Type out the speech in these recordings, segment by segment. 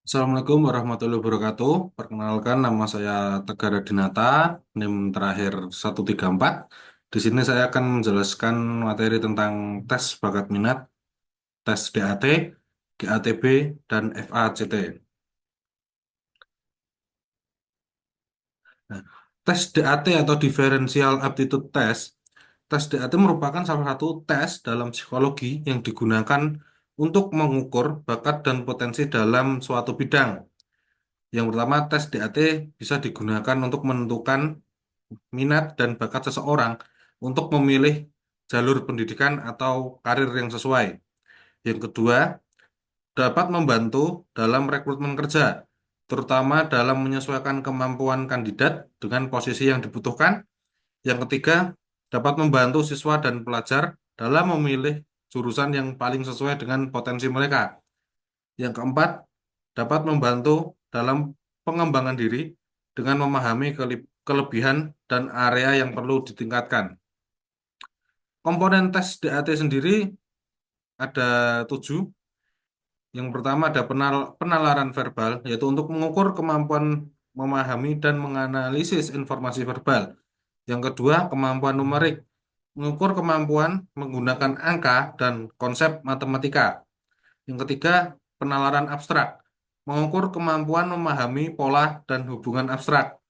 Assalamualaikum warahmatullahi wabarakatuh. Perkenalkan, nama saya Tegar Dinata, NIM terakhir 134. Di sini saya akan menjelaskan materi tentang tes bakat minat, tes DAT, GATB, dan FACT. Nah, tes DAT atau Differential Aptitude Test, tes DAT merupakan salah satu tes dalam psikologi yang digunakan untuk mengukur bakat dan potensi dalam suatu bidang. Yang pertama, tes DAT bisa digunakan untuk menentukan minat dan bakat seseorang untuk memilih jalur pendidikan atau karir yang sesuai. Yang kedua, dapat membantu dalam rekrutmen kerja, terutama dalam menyesuaikan kemampuan kandidat dengan posisi yang dibutuhkan. Yang ketiga, dapat membantu siswa dan pelajar dalam memilih jurusan yang paling sesuai dengan potensi mereka. Yang keempat, dapat membantu dalam pengembangan diri dengan memahami kelebihan dan area yang perlu ditingkatkan. Komponen tes DAT sendiri ada 7. Yang pertama ada penalaran verbal, yaitu untuk mengukur kemampuan memahami dan menganalisis informasi verbal. Yang kedua, kemampuan numerik, mengukur kemampuan menggunakan angka dan konsep matematika. Yang ketiga, penalaran abstrak, mengukur kemampuan memahami pola dan hubungan abstrak.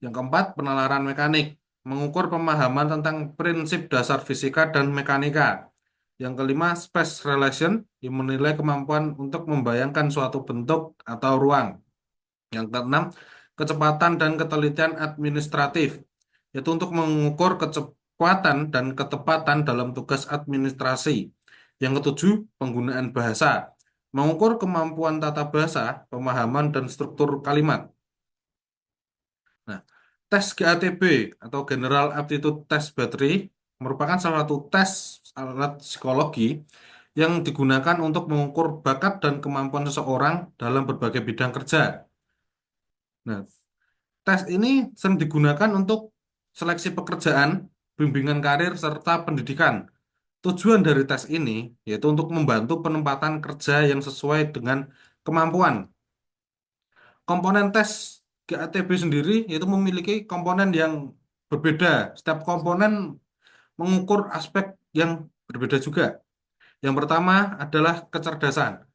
Yang keempat, penalaran mekanik, mengukur pemahaman tentang prinsip dasar fisika dan mekanika. Yang kelima, space relation, yang menilai kemampuan untuk membayangkan suatu bentuk atau ruang. Yang keenam, kecepatan dan ketelitian administratif, yaitu untuk mengukur kecepatan dan ketepatan dalam tugas administrasi. Yang ketujuh, penggunaan bahasa, mengukur kemampuan tata bahasa, pemahaman, dan struktur kalimat. Nah, tes GATB atau General Aptitude Test Battery merupakan salah satu tes alat psikologi yang digunakan untuk mengukur bakat dan kemampuan seseorang dalam berbagai bidang kerja. Nah, tes ini sering digunakan untuk seleksi pekerjaan, bimbingan karir, serta pendidikan. Tujuan dari tes ini yaitu untuk membantu penempatan kerja yang sesuai dengan kemampuan. Komponen tes GATB sendiri itu memiliki komponen yang berbeda. Setiap komponen mengukur aspek yang berbeda juga. Yang pertama adalah kecerdasan.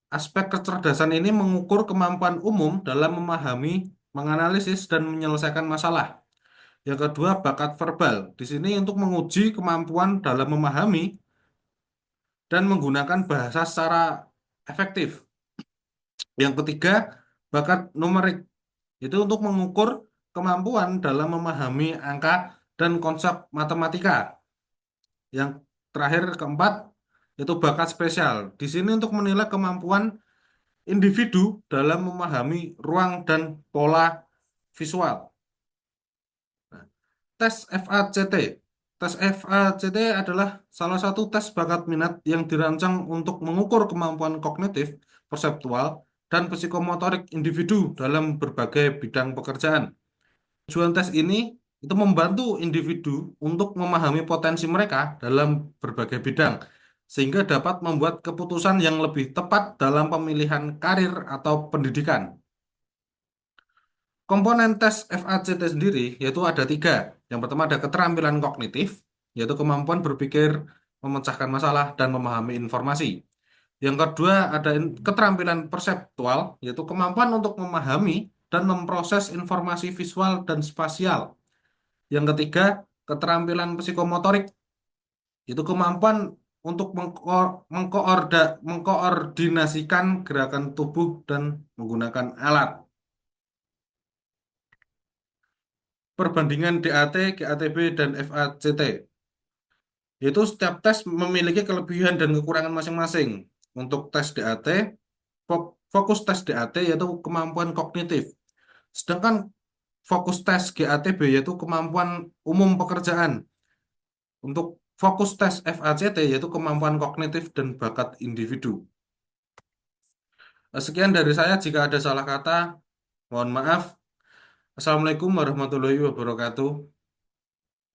Aspek kecerdasan ini mengukur kemampuan umum dalam memahami, menganalisis, dan menyelesaikan masalah. Yang kedua, bakat verbal. Di sini untuk menguji kemampuan dalam memahami dan menggunakan bahasa secara efektif. Yang ketiga, bakat numerik. Itu untuk mengukur kemampuan dalam memahami angka dan konsep matematika. Yang terakhir keempat, itu bakat spesial. Di sini untuk menilai kemampuan individu dalam memahami ruang dan pola visual. Nah, tes FACT. Tes FACT adalah salah satu tes bakat minat yang dirancang untuk mengukur kemampuan kognitif, perseptual, dan psikomotorik individu dalam berbagai bidang pekerjaan. Tujuan tes ini itu membantu individu untuk memahami potensi mereka dalam berbagai bidang, sehingga dapat membuat keputusan yang lebih tepat dalam pemilihan karir atau pendidikan. Komponen tes FACT sendiri yaitu ada 3. Yang pertama ada keterampilan kognitif, yaitu kemampuan berpikir, memecahkan masalah, dan memahami informasi. Yang kedua ada keterampilan perseptual, yaitu kemampuan untuk memahami dan memproses informasi visual dan spasial. Yang ketiga, keterampilan psikomotorik, itu kemampuan untuk mengkoordinasikan gerakan tubuh dan menggunakan alat. Perbandingan DAT, GATB, dan FACT. Yaitu setiap tes memiliki kelebihan dan kekurangan masing-masing. Untuk tes DAT, fokus tes DAT yaitu kemampuan kognitif. Sedangkan fokus tes GATB yaitu kemampuan umum pekerjaan. Untuk fokus tes FACT yaitu kemampuan kognitif dan bakat individu. Sekian dari saya. Jika ada salah kata, mohon maaf. Assalamualaikum warahmatullahi wabarakatuh.